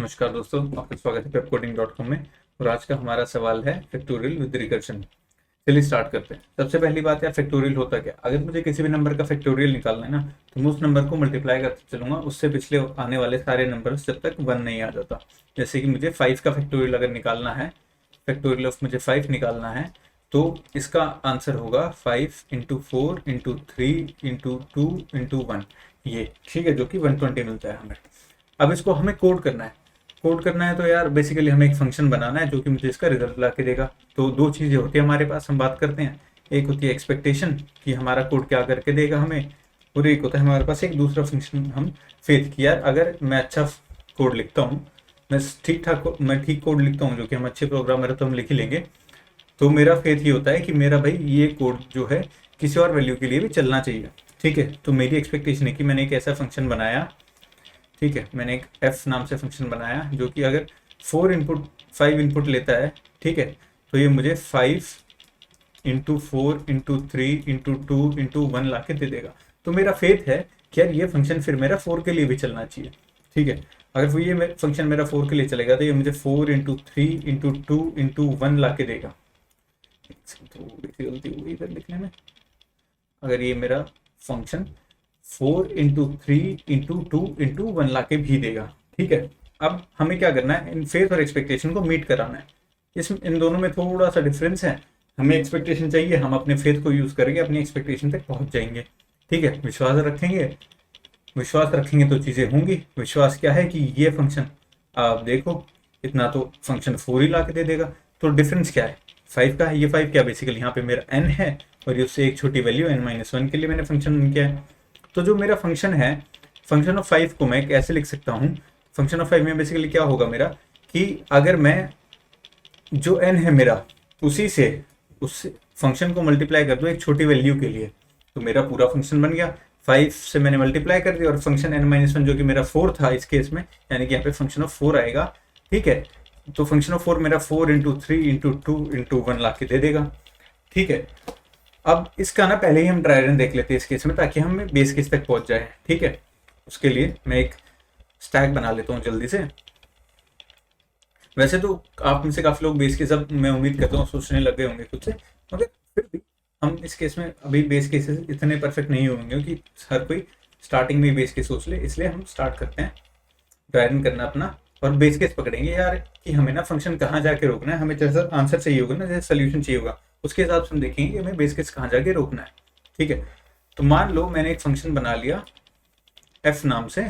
नमस्कार दोस्तों, आपका स्वागत है pepcoding.com में। और आज का हमारा सवाल है फैक्टोरियल विद रिकर्शन। चलिए स्टार्ट करते हैं। सबसे पहली बात है, फैक्टोरियल होता क्या। अगर मुझे किसी भी नंबर का फैक्टोरियल निकालना है ना, तो मैं उस नंबर को मल्टीप्लाई करते चलूंगा, उससे पिछले आने वाले सारे नंबर जब तक 1 नहीं आ जाता। जैसे कि मुझे 5 का फैक्टोरियल अगर निकालना है, फैक्टोरियल ऑफ मुझे 5 निकालना है, तो इसका आंसर होगा 5 इंटू 4 इंटू 3 इंटू 2 इंटू 1, ये ठीक है, जो कि 120 मिलता है हमें। अब इसको हमें कोड करना है। कोड करना है तो यार बेसिकली हमें एक फंक्शन बनाना है जो कि मुझे इसका रिजल्ट ला के देगा। तो दो चीज़ें होती है हमारे पास, हम बात करते हैं। एक होती है एक्सपेक्टेशन कि हमारा कोड क्या करके देगा हमें, और एक होता है हमारे पास एक दूसरा फंक्शन, हम फेथ कि यार अगर मैं अच्छा कोड लिखता हूँ, मैं ठीक कोड लिखता हूँ, जो कि हम अच्छे प्रोग्रामर है तो हम लिख ही लेंगे। तो मेरा फेथ ये होता है कि मेरा भाई ये कोड जो है किसी और वैल्यू के लिए भी चलना चाहिए। ठीक है, तो मेरी एक्सपेक्टेशन है कि मैंने एक ऐसा फंक्शन बनाया, ठीक है, मैंने एक f नाम से फंक्शन बनाया जो कि अगर 5 इनपुट लेता है, ठीक है, तो ये मुझे 5 इंटू 4 इंटू 3 इंटू 2 इंटू 1 ला के दे देगा। तो मेरा फेथ है कि यार ये फंक्शन फिर मेरा 4 के लिए भी चलना चाहिए। ठीक है, अगर वो ये फंक्शन मेरा 4 के लिए चलेगा तो ये मुझे 4 इंटू 3 इंटू 2 इंटू 1 ला के देगा। थोड़ी सी गलती हुई इधर लिखने में। अगर ये मेरा फंक्शन 4 इंटू 3 इंटू 2 इंटू 1 ला के भी देगा। ठीक है, अब हमें क्या करना है, इन फेथ और एक्सपेक्टेशन को मीट कराना है। इन दोनों में थोड़ा सा डिफरेंस है। हमें एक्सपेक्टेशन चाहिए, हम अपने फेथ को यूज करेंगे, अपनी एक्सपेक्टेशन तक पहुंच जाएंगे। ठीक है, विश्वास रखेंगे तो चीजें होंगी। विश्वास क्या है कि ये फंक्शन, आप देखो, इतना तो फंक्शन 4 ही ला के दे देगा। तो डिफरेंस क्या है, 5 का है। ये 5 क्या, बेसिकली यहाँ पे मेरा n है और ये उससे एक छोटी वैल्यू n-1 के लिए मैंने फंक्शन किया है। तो जो मेरा फंक्शन है, फंक्शन ऑफ 5 को मैं कैसे लिख सकता हूँ। फंक्शन ऑफ 5 में बेसिकली क्या होगा मेरा, कि अगर मैं जो n है मेरा उसी से उस फंक्शन को मल्टीप्लाई कर दूँ एक छोटी वैल्यू के लिए, तो मेरा पूरा फंक्शन बन गया। 5 से मैंने मल्टीप्लाई कर दिया और फंक्शन n-1 जो कि मेरा 4 था इस केस में, यानी कि यहाँ पे फंक्शन ऑफ 4 आएगा। ठीक है, तो फंक्शन ऑफ 4 मेरा 4 इंटू 3 इंटू 2 इंटू 1 ला के दे देगा। ठीक है, अब इसका ना पहले ही हम ट्राई रन देख लेते हैं इस केस में, ताकि हम बेस केस तक पहुंच जाए। ठीक है, उसके लिए मैं एक स्टैक बना लेता हूँ जल्दी से। वैसे तो आप में से काफी लोग बेस केस, अब मैं उम्मीद करता हूँ, सोचने लग गए होंगे खुद से, मगर फिर भी हम इस केस में अभी बेस केसेस इतने परफेक्ट नहीं होंगे कि हर कोई स्टार्टिंग में बेस केस सोच ले। इसलिए हम स्टार्ट करते हैं ट्राई रन करना अपना, और बेस केस पकड़ेंगे यार कि हमें ना फंक्शन कहाँ जाके रोकना है। हमें जैसा आंसर चाहिए होगा ना, जैसे सोल्यूशन चाहिए होगा, उसके हिसाब से हम देखेंगे कि हमें बेस केस कहाँ जाके रोकना है। ठीक है, तो मान लो मैंने एक फंक्शन बना लिया f नाम से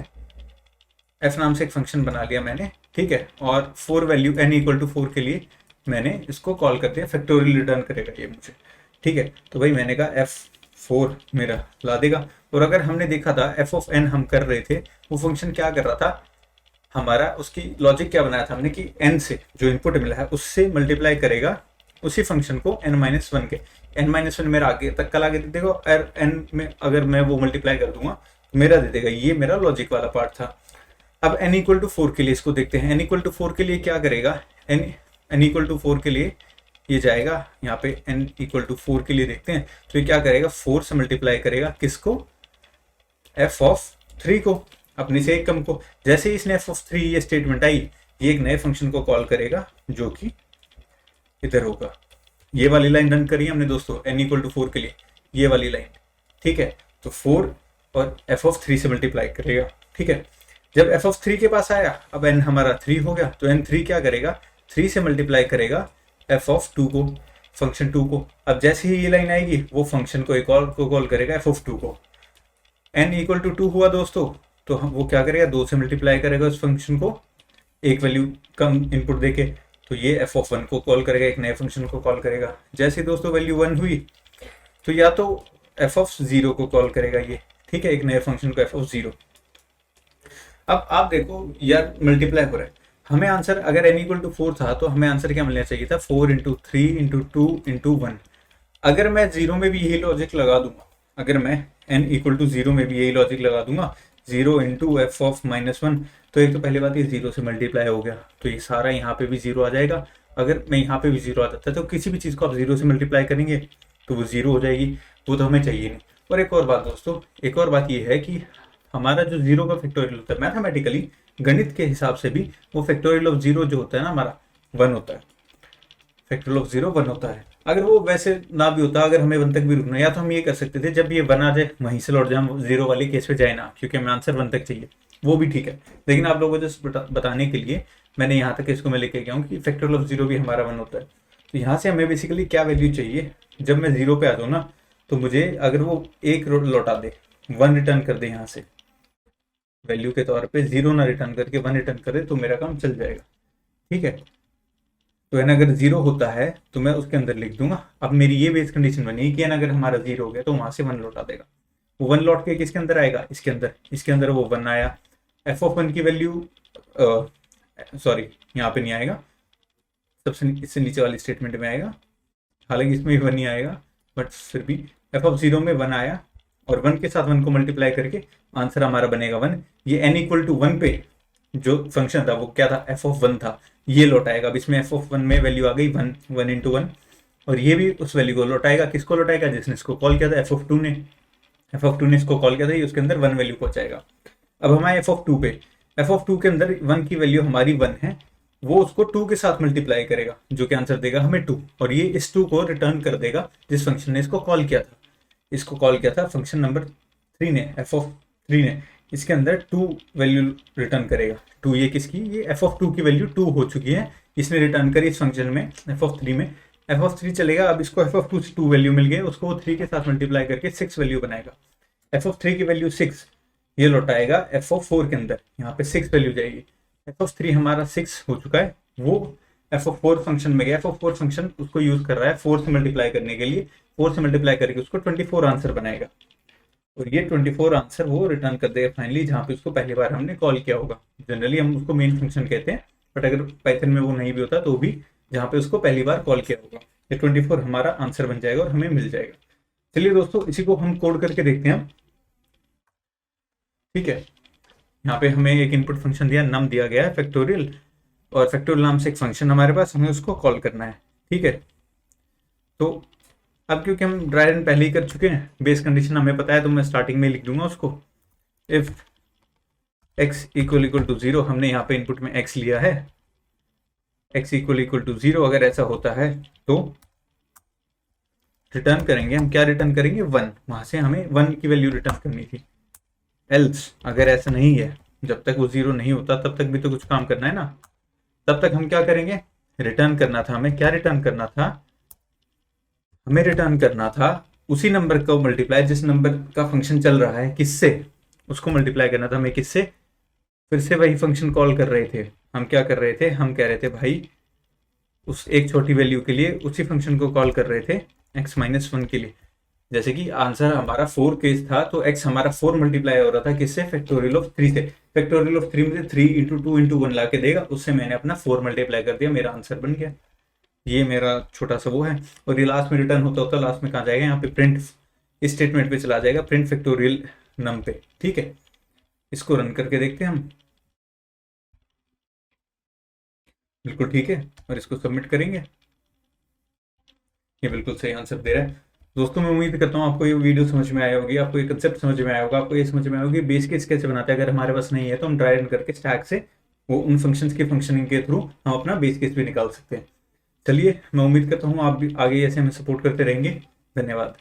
एक फंक्शन बना लिया मैंने। ठीक है, और 4 वैल्यू n इक्वल टू 4 के लिए मैंने इसको कॉल कर दिया, फैक्टोरियल रिटर्न करेगा ये मुझे। ठीक है, तो भाई मैंने कहा f4 मेरा ला देगा। और अगर हमने देखा था f ऑफ n हम कर रहे थे, वो फंक्शन क्या कर रहा था हमारा, उसकी लॉजिक क्या बनाया था हमने कि n से जो इनपुट मिला है उससे मल्टीप्लाई करेगा उसी फंक्शन को n-1 के। n-1 मेरा आगे तक का आगे दे देगा, और n में अगर मैं वो मल्टीप्लाई कर दूंगा तो मेरा दे देगा। ये मेरा लॉजिक वाला पार्ट था। अब n इक्वल टू 4 के लिए इसको देखते हैं। n इक्वल टू 4 के लिए क्या करेगा, n इक्वल टू 4 के लिए ये जाएगा यहाँ पे, n इक्वल टू 4 के लिए देखते हैं। तो ये क्या करेगा, 4 से मल्टीप्लाई करेगा किसको, f ऑफ 3 को, अपने से एक कम को। जैसे ही इसने f ऑफ 3 ये स्टेटमेंट आई, ये एक नए फंक्शन को कॉल करेगा जो कि इधर होगा। ये वाली लाइन रन करी हमने दोस्तों n इक्वल टू 4 के लिए, ये वाली लाइन। ठीक है, तो 4 और f ऑफ 3 से मल्टीप्लाई करेगा। ठीक है, जब f ऑफ 3 के पास आया, अब n हमारा 3 हो गया, तो n3 क्या करेगा, 3 से मल्टीप्लाई करेगा f ऑफ 2 को, फंक्शन 2 को। अब जैसे ही ये लाइन आएगी, वो फंक्शन को एक और को कॉल करेगा, f ऑफ 2 को। n इक्वल टू 2 हुआ दोस्तों, तो हम वो क्या करेगा, 2 से मल्टीप्लाई करेगा उस फंक्शन को एक वैल्यू कम इनपुट देके, तो ये f ऑफ 1 को कॉल करेगा, एक नए फंक्शन को कॉल करेगा। जैसे दोस्तों वैल्यू 1 हुई, तो या तो f ऑफ 0 को कॉल करेगा ये, ठीक है, एक नए फंक्शन को f ऑफ 0। अब आप देखो यार मल्टीप्लाई हो रहा है, हमें आंसर अगर n इक्वल टू 4 था तो हमें आंसर क्या मिलना चाहिए था, 4 इंटू 3 इंटू 2 इंटू 1। अगर मैं 0 में भी यही लॉजिक लगा दूंगा, अगर मैं n इक्वल टू 0 में भी यही लॉजिक लगा दूंगा, 0 इंटू f ऑफ -1, तो एक तो पहली बात ये 0 से मल्टीप्लाई हो गया, तो ये सारा यहाँ पे भी 0 आ जाएगा। अगर मैं यहाँ पे भी 0 आ जाता है, तो किसी भी चीज़ को आप 0 से मल्टीप्लाई करेंगे तो वो 0 हो जाएगी, वो तो हमें चाहिए नहीं। और एक और बात दोस्तों, एक और बात ये है कि हमारा जो जीरो का फैक्टोरियल होता है मैथमेटिकली, गणित के हिसाब से भी, वो फैक्टोरियल ऑफ जीरो जो होता है ना हमारा 1 होता है। फैक्टोरियल ऑफ जीरो 1 होता है। अगर वो वैसे ना भी होता, अगर हमें 1 तक भी रुकना, या तो हम ये कर सकते थे जब ये 1 आ जाए वहीं से लौट जाए, हम जीरो वाले केस पे जाए ना, क्योंकि हमें आंसर 1 तक चाहिए, वो भी ठीक है। लेकिन आप लोगों को जस्ट बताने के लिए मैंने यहाँ तक इसको मैं लेके गया हूँ कि फैक्टोरियल ऑफ जीरो भी हमारा 1 होता है। तो यहाँ से हमें बेसिकली क्या वैल्यू चाहिए, जब मैं जीरो पे आ जाऊँ ना, तो मुझे अगर वो 1 लौटा दे, 1 रिटर्न कर दे यहाँ से वैल्यू के तौर पे, जीरो ना रिटर्न करके 1 रिटर्न करे, तो मेरा काम चल जाएगा। ठीक है, तो है ना, अगर जीरो होता है तो मैं उसके अंदर लिख दूंगा। अब मेरी ये बेस कंडीशन बनी कि है ना, अगर हमारा जीरो हो गया तो वहां से 1 लौटा देगा। वो 1 लौट के किसके अंदर आएगा, इसके अंदर वो 1 आया। एफ ऑफ 1 की वैल्यू, सॉरी यहाँ पे नहीं आएगा, सबसे इससे नीचे वाली स्टेटमेंट में आएगा, हालांकि इसमें भी 1 ही आएगा, बट फिर भी एफ ऑफ 0 में 1 आया, और 1 के साथ 1 को मल्टीप्लाई करके आंसर हमारा बनेगा 1। ये n इक्वल टू 1 पे जो फंक्शन था वो क्या था, एफ ऑफ 1 था, ये लौटाएगा। अब इसमें एफ ऑफ 1 में वैल्यू आ गई 1, 1 इंटू 1, और ये भी उस वैल्यू को लौटाएगा। किसको लौटाएगा, जिसने इसको कॉल किया था, एफ ऑफ 2 ने। एफ ऑफ 2 ने इसको कॉल किया था, ये उसके अंदर 1 वैल्यू पहुंचाएगा। अब हमारे एफ ऑफ 2 पे, एफ ऑफ 2 के अंदर 1 की वैल्यू हमारी 1 है, वो उसको 2 के साथ मल्टीप्लाई करेगा, जो कि आंसर देगा हमें 2, और ये इस 2 को रिटर्न कर देगा जिस फंक्शन ने इसको कॉल किया था। इसको कॉल किया था फंक्शन नंबर 3 ने, एफ ऑफ 3 ने, इसके अंदर 2 वैल्यू रिटर्न करेगा। 2 ये किसकी, ये एफ ऑफ 2 की वैल्यू 2 हो चुकी है, इसने रिटर्न करी इस फंक्शन में एफ ऑफ 3 में। एफ ऑफ 3 चलेगा, अब इसको एफ ऑफ 2 से 2 वैल्यू मिल गए, उसको वो 3 के साथ मल्टीप्लाई करके 6 वैल्यू बनाएगा। एफ ऑफ 3 की वैल्यू 6, ये लौटाएगा एफ ऑफ 4 के अंदर, यहाँ पे 6 वैल्यू जाएगी। एफ ऑफ 3 हमारा 6 हो चुका है, वो एफ ऑफ 4 फंक्शन में गया। एफ ऑफ 4 फंक्शन उसको यूज कर रहा है 4 से मल्टीप्लाई करने के लिए, 4 से मल्टीप्लाई करके उसको 24 आंसर बनाएगा, और ये 24 आंसर वो रिटर्न कर देगा फाइनली, जहाँ पे उसको पहली बार हमने कॉल किया होगा। जनरली हम उसको मेन फंक्शन कहते हैं, बट अगर पाइथन में वो नहीं भी होता तो भी जहाँ पे उसको पहली बार कॉल किया होगा, ये 24 हमारा आंसर बन जाएगा और हमें मिल जाएगा। चलिए दोस्तों, इसी को हम कोड करके देखते हैं। ठीक है, यहाँ पे हमें एक इनपुट फंक्शन दिया, नम दिया गया है फैक्टोरियल, और फैक्टोरियल नाम से एक फंक्शन हमारे पास, हमें उसको कॉल करना है। ठीक है, तो अब क्योंकि हम ड्राई रन पहले ही कर चुके हैं, बेस कंडीशन हमें पता है, तो मैं स्टार्टिंग में लिख दूंगा उसको, इफ x इक्वल टू 0, हमने यहाँ पे इनपुट में x लिया है, x इक्वल टू 0, अगर ऐसा होता है तो रिटर्न करेंगे हम, क्या रिटर्न करेंगे, 1, वहां से हमें 1 की वैल्यू रिटर्न करनी थी। एल्स, अगर ऐसा नहीं है, जब तक वो 0 नहीं होता तब तक भी तो कुछ काम करना है ना, तब तक हम क्या करेंगे, रिटर्न करना था हमें, क्या रिटर्न करना था, हमें रिटर्न करना था उसी नंबर को मल्टीप्लाई, जिस नंबर का फंक्शन चल रहा है किससे, उसको मल्टीप्लाई करना था हमें किससे, फिर से वही फंक्शन कॉल कर रहे थे। हम क्या कर रहे थे, हम कह रहे थे भाई उस एक छोटी वैल्यू के लिए उसी फंक्शन को कॉल कर रहे थे x माइनस 1 के लिए। जैसे कि आंसर हमारा 4 केस था, तो x हमारा 4 मल्टीप्लाई हो रहा था किससे, फैक्टोरियल ऑफ 3 से। फैक्टोरियल ऑफ 3 में 3 इंटू 2 इंटू 1 ला के देगा, उससे मैंने अपना 4 मल्टीप्लाई कर दिया, मेरा आंसर बन गया। ये मेरा छोटा सा वो है, और ये लास्ट में रिटर्न होता होता लास्ट में कहाँ जाएगा, यहाँ पे प्रिंट स्टेटमेंट पे चला जाएगा, प्रिंट फैक्टोरियल नम पे। ठीक है, इसको रन करके देखते हैं हम, बिल्कुल ठीक है, और इसको सबमिट करेंगे। ये बिल्कुल सही आंसर दे रहा है। दोस्तों, मैं उम्मीद करता हूँ आपको ये वीडियो समझ में आया होगी, आपको ये कंसेप्ट समझ में आया होगा, आपको ये समझ में आया होगी बेस केस कैसे बनाते हैं। अगर हमारे पास नहीं है तो हम ड्राई रन करके स्टैक से वो उन फंक्शंस की फंक्शनिंग के थ्रू हम अपना बेस केस भी निकाल सकते हैं। चलिए, मैं उम्मीद करता हूँ आप भी आगे ऐसे हमें सपोर्ट करते रहेंगे। धन्यवाद।